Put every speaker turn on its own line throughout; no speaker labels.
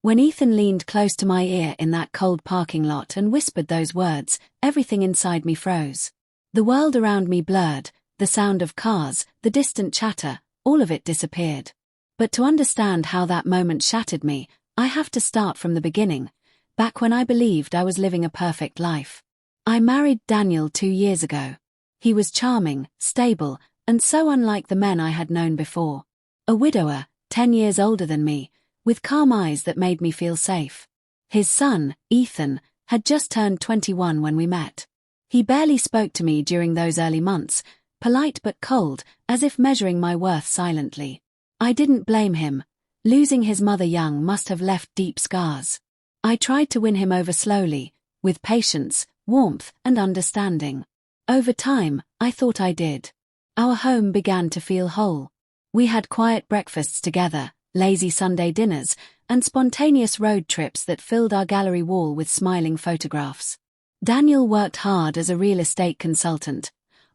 When Ethan leaned close to my ear in that cold parking lot and whispered those words, everything inside me froze. The world around me blurred, the sound of cars, the distant chatter, all of it disappeared. But to understand how that moment shattered me, I have to start from the beginning, back when I believed I was living a perfect life. I married Daniel 2 years ago. He was charming, stable, and so unlike the men I had known before. A widower, 10 years older than me, with calm eyes that made me feel safe. His son, Ethan, had just turned 21 when we met. He barely spoke to me during those early months, polite but cold, as if measuring my worth silently. I didn't blame him. Losing his mother young must have left deep scars. I tried to win him over slowly, with patience, warmth, and understanding. Over time, I thought I did. Our home began to feel whole. We had quiet breakfasts together, lazy Sunday dinners, and spontaneous road trips that filled our gallery wall with smiling photographs. Daniel worked hard as a real estate consultant,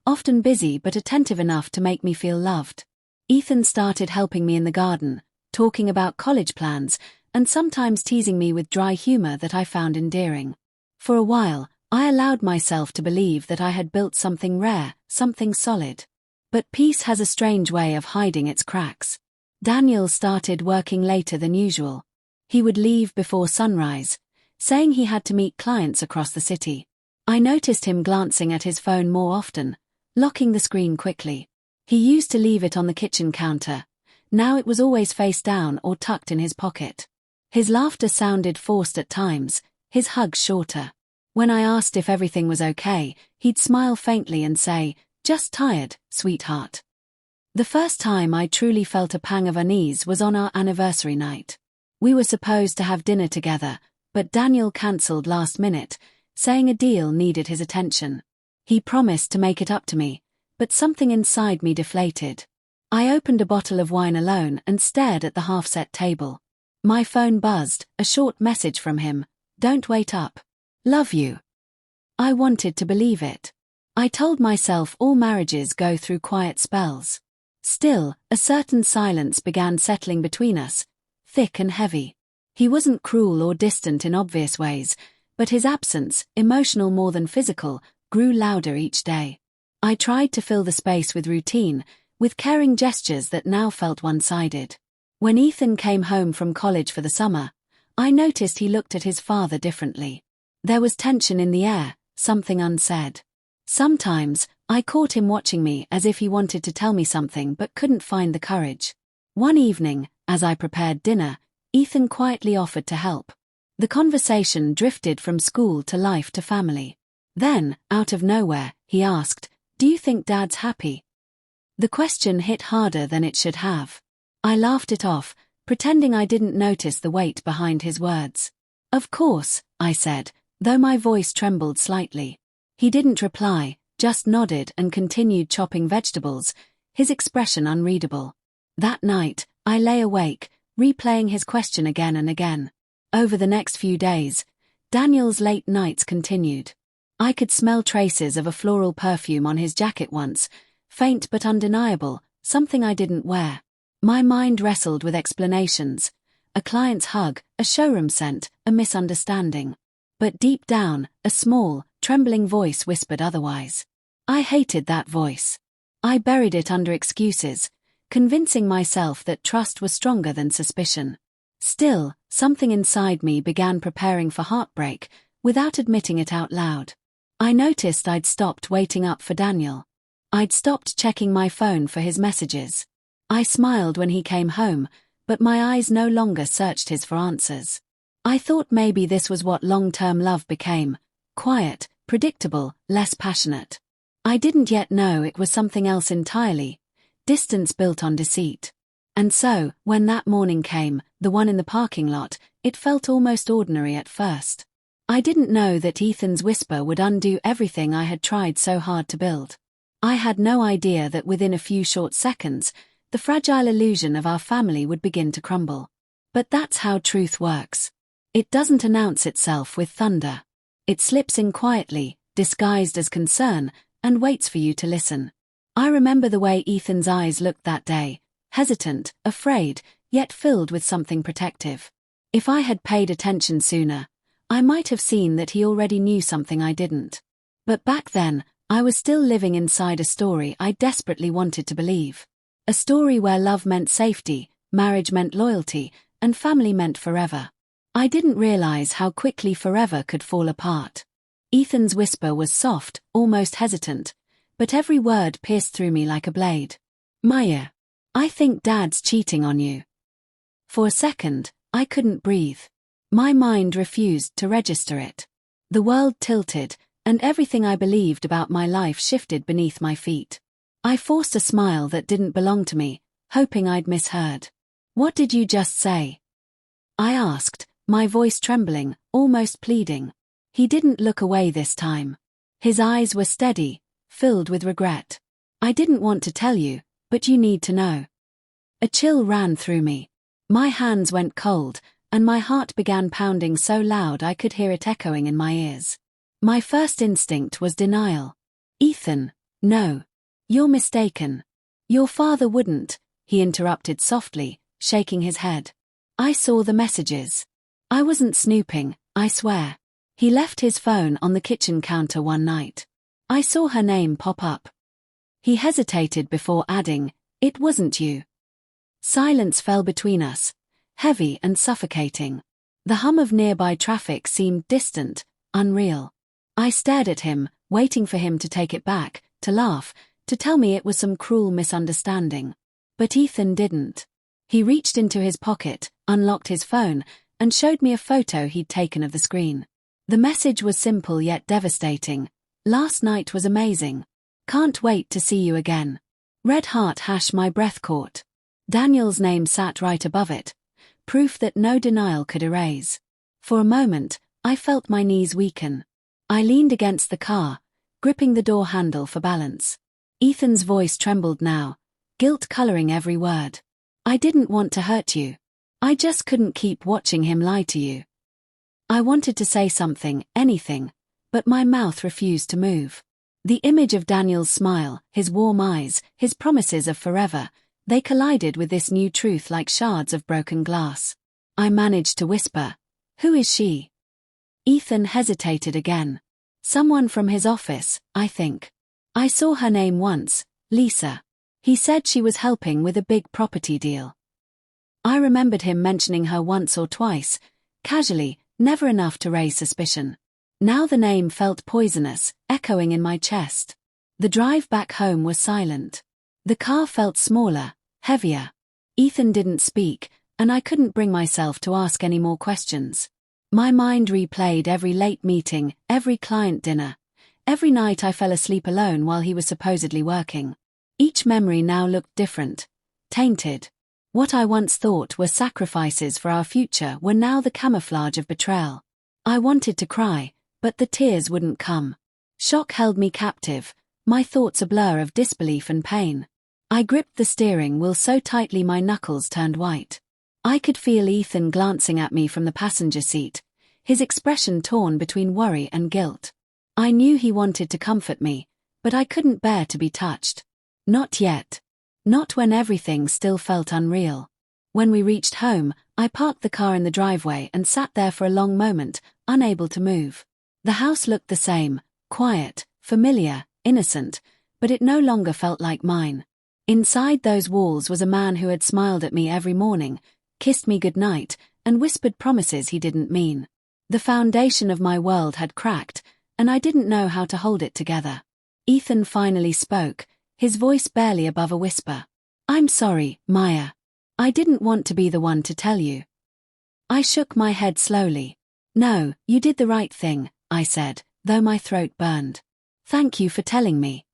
often busy but attentive enough to make me feel loved. Ethan started helping me in the garden, talking about college plans, and sometimes teasing me with dry humor that I found endearing. For a while, I allowed myself to believe that I had built something rare, something solid. But peace has a strange way of hiding its cracks. Daniel started working later than usual. He would leave before sunrise, saying he had to meet clients across the city. I noticed him glancing at his phone more often, locking the screen quickly. He used to leave it on the kitchen counter. Now it was always face down or tucked in his pocket. His laughter sounded forced at times, his hugs shorter. When I asked if everything was okay, he'd smile faintly and say, "Just tired, sweetheart." The first time I truly felt a pang of unease was on our anniversary night. We were supposed to have dinner together, but Daniel cancelled last minute, saying a deal needed his attention. He promised to make it up to me, but something inside me deflated. I opened a bottle of wine alone and stared at the half-set table. My phone buzzed, a short message from him, "Don't wait up. Love you." I wanted to believe it. I told myself all marriages go through quiet spells. Still, a certain silence began settling between us, thick and heavy. He wasn't cruel or distant in obvious ways, but his absence, emotional more than physical, grew louder each day. I tried to fill the space with routine, with caring gestures that now felt one-sided. When Ethan came home from college for the summer, I noticed he looked at his father differently. There was tension in the air, something unsaid. Sometimes, I caught him watching me as if he wanted to tell me something but couldn't find the courage. One evening, as I prepared dinner, Ethan quietly offered to help. The conversation drifted from school to life to family. Then, out of nowhere, he asked, "Do you think Dad's happy?" The question hit harder than it should have. I laughed it off, pretending I didn't notice the weight behind his words. "Of course," I said, though my voice trembled slightly. He didn't reply, just nodded and continued chopping vegetables, his expression unreadable. That night, I lay awake, replaying his question again and again. Over the next few days, Daniel's late nights continued. I could smell traces of a floral perfume on his jacket once, faint but undeniable, something I didn't wear. My mind wrestled with explanations. A client's hug, a showroom scent, a misunderstanding. But deep down, a small, trembling voice whispered otherwise. I hated that voice. I buried it under excuses, convincing myself that trust was stronger than suspicion. Still, something inside me began preparing for heartbreak, without admitting it out loud. I noticed I'd stopped waiting up for Daniel. I'd stopped checking my phone for his messages. I smiled when he came home, but my eyes no longer searched his for answers. I thought maybe this was what long-term love became: quiet, predictable, less passionate. I didn't yet know it was something else entirely: distance built on deceit. And so, when that morning came, the one in the parking lot, it felt almost ordinary at first. I didn't know that Ethan's whisper would undo everything I had tried so hard to build. I had no idea that within a few short seconds, the fragile illusion of our family would begin to crumble. But that's how truth works. It doesn't announce itself with thunder. It slips in quietly, disguised as concern, and waits for you to listen. I remember the way Ethan's eyes looked that day, hesitant, afraid, yet filled with something protective. If I had paid attention sooner, I might have seen that he already knew something I didn't. But back then, I was still living inside a story I desperately wanted to believe. A story where love meant safety, marriage meant loyalty, and family meant forever. I didn't realize how quickly forever could fall apart. Ethan's whisper was soft, almost hesitant, but every word pierced through me like a blade. Maya, I think Dad's cheating on you. For a second, I couldn't breathe. My mind refused to register it. The world tilted, and everything I believed about my life shifted beneath my feet. I forced a smile that didn't belong to me, hoping I'd misheard. What did you just say? I asked, my voice trembling, almost pleading. He didn't look away this time. His eyes were steady, filled with regret. I didn't want to tell you, but you need to know. A chill ran through me. My hands went cold, and my heart began pounding so loud I could hear it echoing in my ears. My first instinct was denial. Ethan, no. You're mistaken. Your father wouldn't, he interrupted softly, shaking his head. I saw the messages. I wasn't snooping, I swear. He left his phone on the kitchen counter one night. I saw her name pop up. He hesitated before adding, it wasn't you. Silence fell between us, heavy and suffocating. The hum of nearby traffic seemed distant, unreal. I stared at him, waiting for him to take it back, to laugh, to tell me it was some cruel misunderstanding. But Ethan didn't. He reached into his pocket, unlocked his phone, and showed me a photo he'd taken of the screen. The message was simple yet devastating. Last night was amazing. Can't wait to see you again. Red heart hash my breath caught. Daniel's name sat right above it, proof that no denial could erase. For a moment, I felt my knees weaken. I leaned against the car, gripping the door handle for balance. Ethan's voice trembled now, guilt coloring every word. I didn't want to hurt you. I just couldn't keep watching him lie to you. I wanted to say something, anything, but my mouth refused to move. The image of Daniel's smile, his warm eyes, his promises of forever, they collided with this new truth like shards of broken glass. I managed to whisper, "Who is she?" Ethan hesitated again. Someone from his office, I think. I saw her name once, Lisa. He said she was helping with a big property deal. I remembered him mentioning her once or twice, casually, never enough to raise suspicion. Now the name felt poisonous, echoing in my chest. The drive back home was silent. The car felt smaller, heavier. Ethan didn't speak, and I couldn't bring myself to ask any more questions. My mind replayed every late meeting, every client dinner, every night I fell asleep alone while he was supposedly working. Each memory now looked different, tainted. What I once thought were sacrifices for our future were now the camouflage of betrayal. I wanted to cry, but the tears wouldn't come. Shock held me captive, my thoughts a blur of disbelief and pain. I gripped the steering wheel so tightly my knuckles turned white. I could feel Ethan glancing at me from the passenger seat, his expression torn between worry and guilt. I knew he wanted to comfort me, but I couldn't bear to be touched. Not yet. Not when everything still felt unreal. When we reached home, I parked the car in the driveway and sat there for a long moment, unable to move. The house looked the same, quiet, familiar, innocent, but it no longer felt like mine. Inside those walls was a man who had smiled at me every morning, kissed me goodnight, and whispered promises he didn't mean. The foundation of my world had cracked, and I didn't know how to hold it together. Ethan finally spoke, his voice barely above a whisper. "I'm sorry, Maya. I didn't want to be the one to tell you." I shook my head slowly. "No, you did the right thing," I said, though my throat burned. "Thank you for telling me."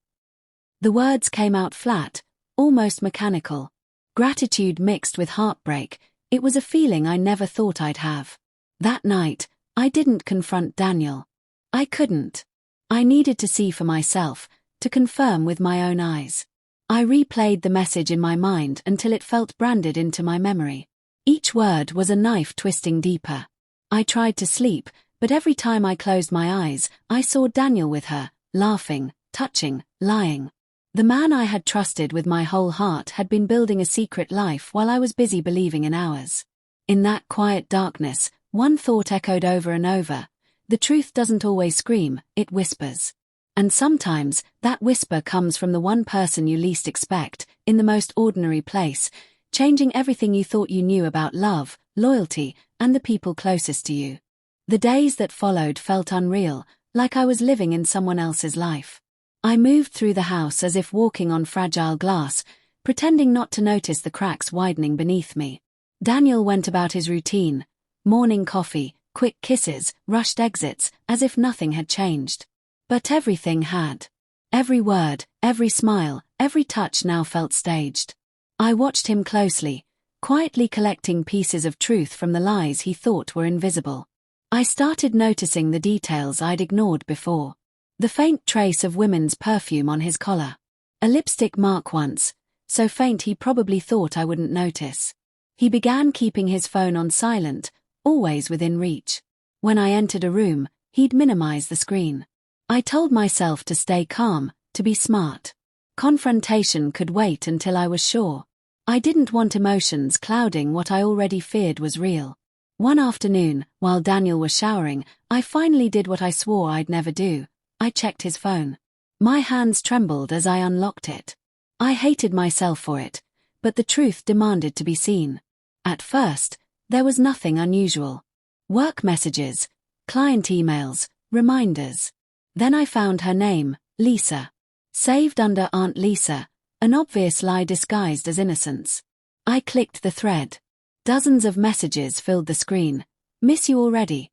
The words came out flat, almost mechanical. Gratitude mixed with heartbreak, it was a feeling I never thought I'd have. That night, I didn't confront Daniel. I couldn't. I needed to see for myself, to confirm with my own eyes. I replayed the message in my mind until it felt branded into my memory. Each word was a knife twisting deeper. I tried to sleep, but every time I closed my eyes, I saw Daniel with her, laughing, touching, lying. The man I had trusted with my whole heart had been building a secret life while I was busy believing in ours. In that quiet darkness, one thought echoed over and over. The truth doesn't always scream, it whispers. And sometimes, that whisper comes from the one person you least expect, in the most ordinary place, changing everything you thought you knew about love, loyalty, and the people closest to you. The days that followed felt unreal, like I was living in someone else's life. I moved through the house as if walking on fragile glass, pretending not to notice the cracks widening beneath me. Daniel went about his routine, morning coffee, quick kisses, rushed exits, as if nothing had changed. But everything had. Every word, every smile, every touch now felt staged. I watched him closely, quietly collecting pieces of truth from the lies he thought were invisible. I started noticing the details I'd ignored before. The faint trace of women's perfume on his collar. A lipstick mark once, so faint he probably thought I wouldn't notice. He began keeping his phone on silent, always within reach. When I entered a room, he'd minimize the screen. I told myself to stay calm, to be smart. Confrontation could wait until I was sure. I didn't want emotions clouding what I already feared was real. One afternoon, while Daniel was showering, I finally did what I swore I'd never do. I checked his phone. My hands trembled as I unlocked it. I hated myself for it, but the truth demanded to be seen. At first, there was nothing unusual. Work messages, client emails, reminders. Then I found her name, Lisa. Saved under Aunt Lisa, an obvious lie disguised as innocence. I clicked the thread. Dozens of messages filled the screen. Miss you already.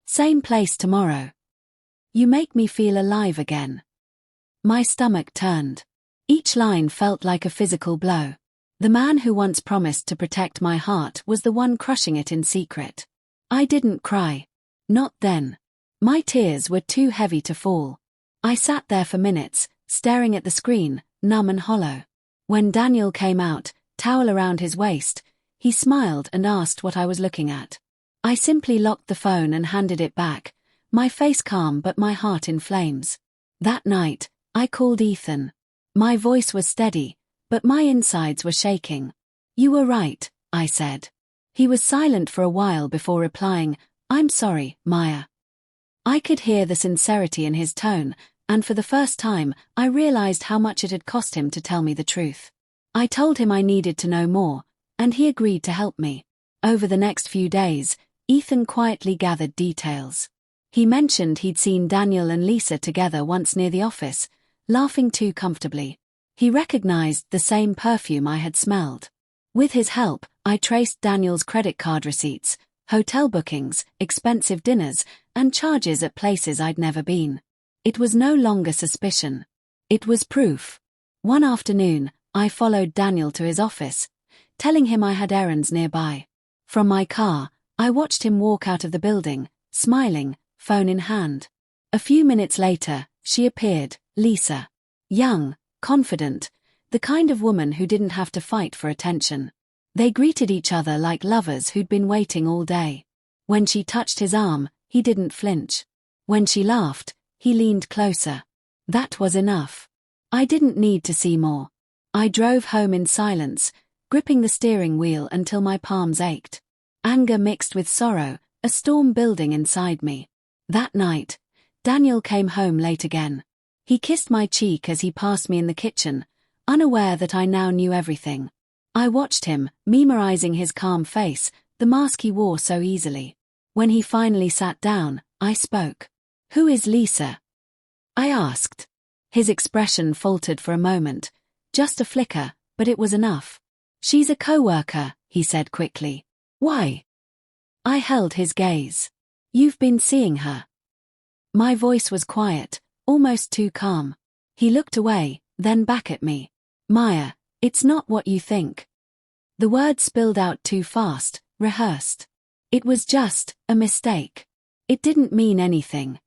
Same place tomorrow. You make me feel alive again. My stomach turned. Each line felt like a physical blow. The man who once promised to protect my heart was the one crushing it in secret. I didn't cry. Not then. My tears were too heavy to fall. I sat there for minutes, staring at the screen, numb and hollow. When Daniel came out, towel around his waist, he smiled and asked what I was looking at. I simply locked the phone and handed it back, my face calm but my heart in flames. That night, I called Ethan. My voice was steady, but my insides were shaking. You were right, I said. He was silent for a while before replying, I'm sorry, Maya. I could hear the sincerity in his tone, and for the first time, I realized how much it had cost him to tell me the truth. I told him I needed to know more, and he agreed to help me. Over the next few days, Ethan quietly gathered details. He mentioned he'd seen Daniel and Lisa together once near the office, laughing too comfortably. He recognized the same perfume I had smelled. With his help, I traced Daniel's credit card receipts, hotel bookings, expensive dinners, and charges at places I'd never been. It was no longer suspicion. It was proof. One afternoon, I followed Daniel to his office, telling him I had errands nearby. From my car, I watched him walk out of the building, smiling, phone in hand. A few minutes later, she appeared, Lisa. Young, confident, the kind of woman who didn't have to fight for attention. They greeted each other like lovers who'd been waiting all day. When she touched his arm, he didn't flinch. When she laughed, he leaned closer. That was enough. I didn't need to see more. I drove home in silence, gripping the steering wheel until my palms ached. Anger mixed with sorrow, a storm building inside me. That night, Daniel came home late again. He kissed my cheek as he passed me in the kitchen, unaware that I now knew everything. I watched him, memorizing his calm face, the mask he wore so easily. When he finally sat down, I spoke. Who is Lisa? I asked. His expression faltered for a moment, just a flicker, but it was enough. She's a coworker, he said quickly. Why? I held his gaze. You've been seeing her. My voice was quiet, almost too calm. He looked away, then back at me. Maya, it's not what you think. The words spilled out too fast, rehearsed. It was just a mistake. It didn't mean anything.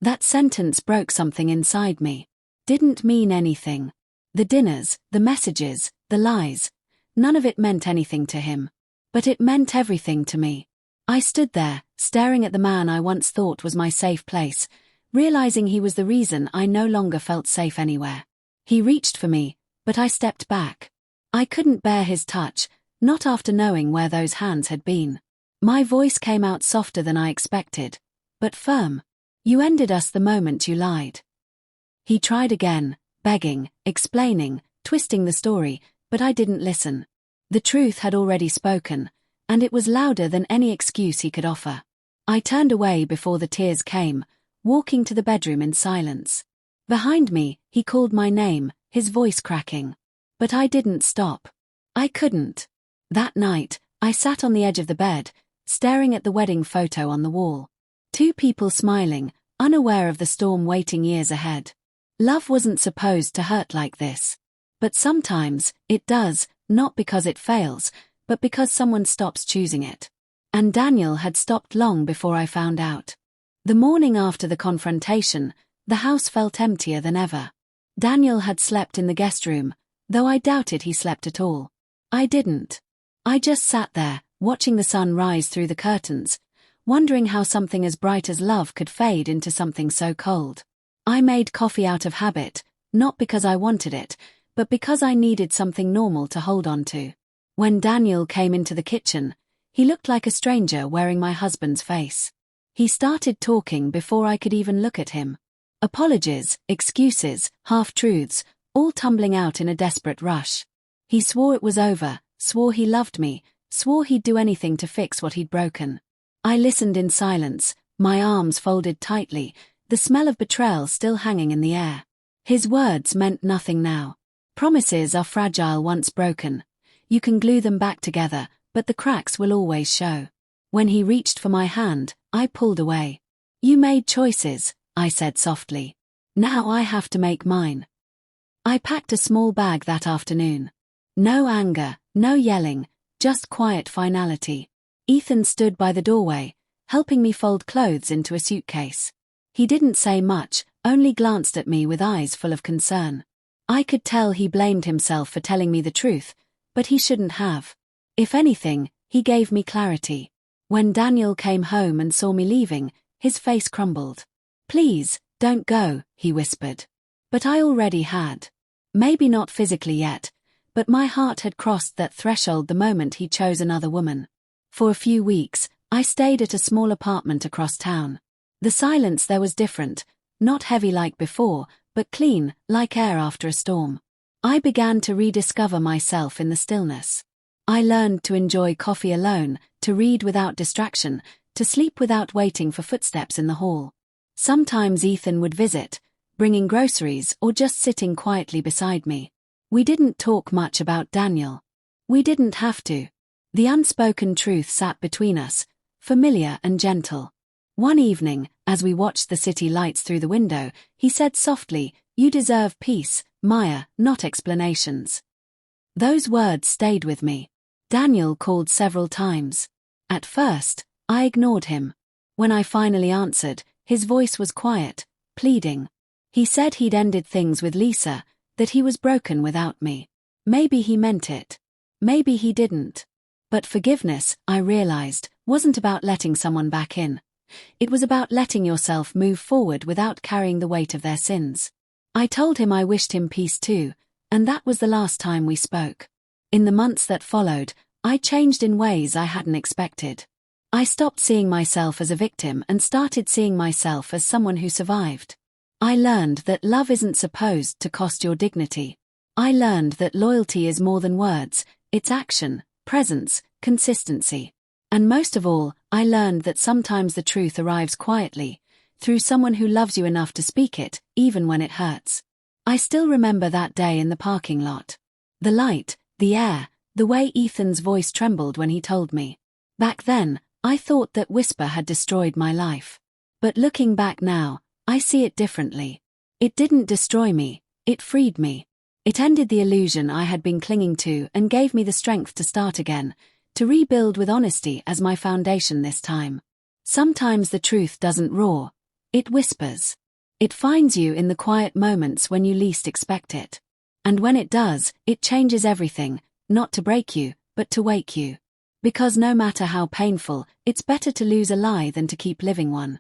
That sentence broke something inside me. Didn't mean anything. The dinners, the messages, the lies. None of it meant anything to him. But it meant everything to me. I stood there, staring at the man I once thought was my safe place, realizing he was the reason I no longer felt safe anywhere. He reached for me, but I stepped back. I couldn't bear his touch, not after knowing where those hands had been. My voice came out softer than I expected, but firm. You ended us the moment you lied. He tried again, begging, explaining, twisting the story, but I didn't listen. The truth had already spoken, and it was louder than any excuse he could offer. I turned away before the tears came, walking to the bedroom in silence. Behind me, he called my name, his voice cracking. But I didn't stop. I couldn't. That night, I sat on the edge of the bed, staring at the wedding photo on the wall. Two people smiling, unaware of the storm waiting years ahead. Love wasn't supposed to hurt like this. But sometimes, it does, not because it fails, but because someone stops choosing it. And Daniel had stopped long before I found out. The morning after the confrontation, the house felt emptier than ever. Daniel had slept in the guest room, though I doubted he slept at all. I didn't. I just sat there, watching the sun rise through the curtains, wondering how something as bright as love could fade into something so cold. I made coffee out of habit, not because I wanted it, but because I needed something normal to hold on to. When Daniel came into the kitchen, he looked like a stranger wearing my husband's face. He started talking before I could even look at him. Apologies, excuses, half-truths, all tumbling out in a desperate rush. He swore it was over, swore he loved me, swore he'd do anything to fix what he'd broken. I listened in silence, my arms folded tightly, the smell of betrayal still hanging in the air. His words meant nothing now. Promises are fragile once broken. You can glue them back together, but the cracks will always show. When he reached for my hand, I pulled away. You made choices, I said softly. Now I have to make mine. I packed a small bag that afternoon. No anger, no yelling, just quiet finality. Ethan stood by the doorway, helping me fold clothes into a suitcase. He didn't say much, only glanced at me with eyes full of concern. I could tell he blamed himself for telling me the truth, but he shouldn't have. If anything, he gave me clarity. When Daniel came home and saw me leaving, his face crumbled. Please, don't go, he whispered. But I already had. Maybe not physically yet, but my heart had crossed that threshold the moment he chose another woman. For a few weeks, I stayed at a small apartment across town. The silence there was different, not heavy like before, but clean, like air after a storm. I began to rediscover myself in the stillness. I learned to enjoy coffee alone, to read without distraction, to sleep without waiting for footsteps in the hall. Sometimes Ethan would visit, bringing groceries or just sitting quietly beside me. We didn't talk much about Daniel. We didn't have to. The unspoken truth sat between us, familiar and gentle. One evening, as we watched the city lights through the window, he said softly, "You deserve peace, Maya, not explanations." Those words stayed with me. Daniel called several times. At first, I ignored him. When I finally answered, his voice was quiet, pleading. He said he'd ended things with Lisa, that he was broken without me. Maybe he meant it. Maybe he didn't. But forgiveness, I realized, wasn't about letting someone back in. It was about letting yourself move forward without carrying the weight of their sins. I told him I wished him peace too, and that was the last time we spoke. In the months that followed, I changed in ways I hadn't expected. I stopped seeing myself as a victim and started seeing myself as someone who survived. I learned that love isn't supposed to cost your dignity. I learned that loyalty is more than words, it's action, presence, consistency. And most of all, I learned that sometimes the truth arrives quietly, through someone who loves you enough to speak it, even when it hurts. I still remember that day in the parking lot. The light, the air, the way Ethan's voice trembled when he told me. Back then, I thought that whisper had destroyed my life. But looking back now, I see it differently. It didn't destroy me, it freed me. It ended the illusion I had been clinging to and gave me the strength to start again, to rebuild with honesty as my foundation this time. Sometimes the truth doesn't roar, it whispers. It finds you in the quiet moments when you least expect it. And when it does, it changes everything, not to break you, but to wake you. Because no matter how painful, it's better to lose a lie than to keep living one.